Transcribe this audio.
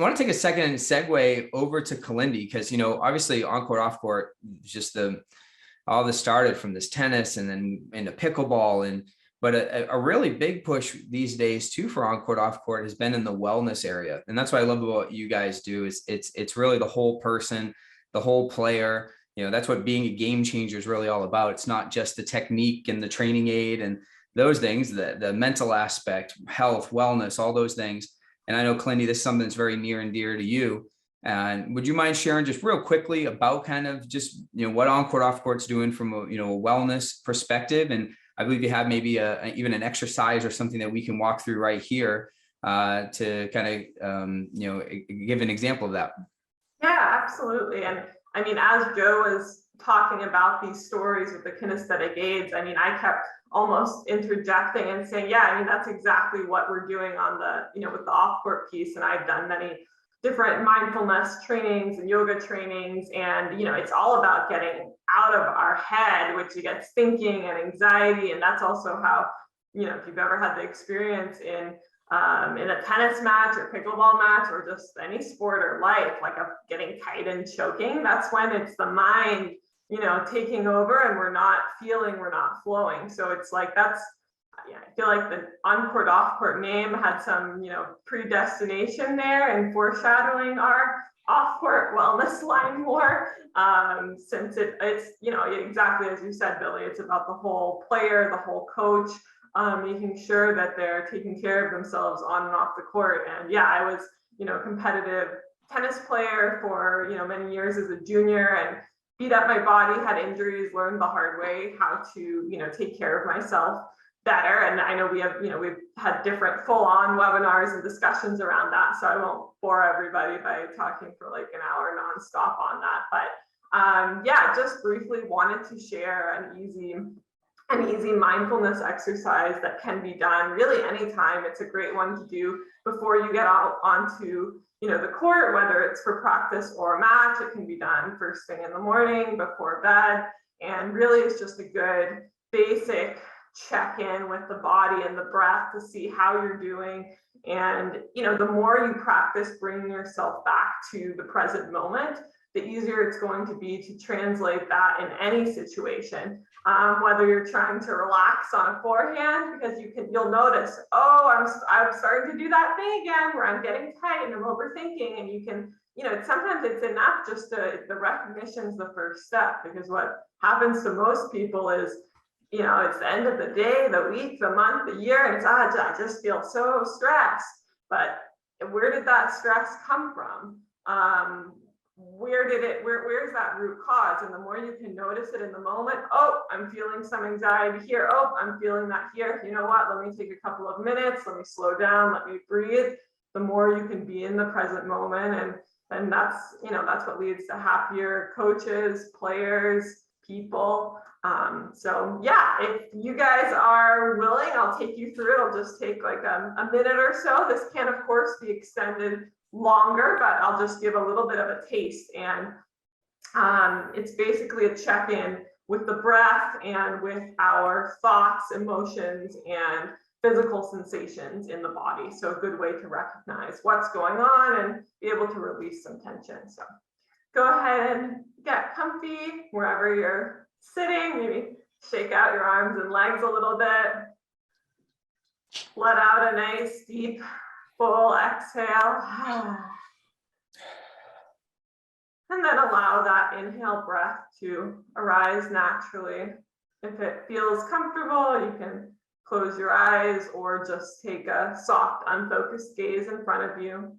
want to take a second and segue over to Kalindi because, obviously on court, off court, just all this started from this tennis and then into pickleball but a really big push these days too for on court, off court has been in the wellness area. And that's what I love about what you guys do is it's really the whole person, the whole player. That's what being a game changer is really all about. It's not just the technique and the training aid and those things, the mental aspect, health, wellness, all those things. And I know, Kalindi, this is something that's very near and dear to you. And would you mind sharing just real quickly about kind of just, what on court, off court's doing from a wellness perspective? And I believe you have maybe even an exercise or something that we can walk through right here to kind of, give an example of that. Yeah, absolutely. And I mean, as Joe was talking about these stories with the kinesthetic aids, I mean, I kept almost interjecting and saying, yeah, I mean, that's exactly what we're doing on the, with the off-court piece. And I've done many different mindfulness trainings and yoga trainings. And, it's all about getting out of our head, which gets thinking and anxiety. And that's also how, if you've ever had the experience in a tennis match or pickleball match or just any sport or life, like getting tight and choking, that's when it's the mind, taking over and we're not feeling, we're not flowing. So it's like, I feel like the on-court, off-court name had some, predestination there and foreshadowing our off-court wellness line more, since it's, exactly as you said, Billy, it's about the whole player, the whole coach, making sure that they're taking care of themselves on and off the court. And yeah, I was, competitive tennis player for, many years as a junior and beat up my body, had injuries, learned the hard way how to, take care of myself better. And I know we've had different full-on webinars and discussions around that. So I won't bore everybody by talking for like an hour nonstop on that. But yeah, just briefly wanted to share an easy mindfulness exercise that can be done really anytime. It's a great one to do before you get out onto the court, whether it's for practice or a match. It can be done first thing in the morning before bed, and really it's just a good basic check-in with the body and the breath to see how you're doing. And the more you practice bringing yourself back to the present moment, the easier it's going to be to translate that in any situation. Whether you're trying to relax on a forehand, because you'll notice, oh, I'm starting to do that thing again where I'm getting tight and I'm overthinking, and you can, sometimes it's enough just the recognition is the first step, because what happens to most people is, it's the end of the day, the week, the month, the year, and it's, I just feel so stressed. But where did that stress come from? Where's that root cause? And the more you can notice it in the moment, oh, I'm feeling some anxiety here. Oh, I'm feeling that here. You know what? Let me take a couple of minutes. Let me slow down. Let me breathe. The more you can be in the present moment, and that's what leads to happier coaches, players, people. So yeah, if you guys are willing, I'll take you through it. I'll just take like a minute or so. This can of course be extended longer, but I'll just give a little bit of a taste. And it's basically a check-in with the breath and with our thoughts, emotions, and physical sensations in the body. So a good way to recognize what's going on and be able to release some tension. So go ahead and get comfy wherever you're sitting. Maybe shake out your arms and legs a little bit. Let out a nice deep full exhale. And then allow that inhale breath to arise naturally. If it feels comfortable, you can close your eyes or just take a soft, unfocused gaze in front of you.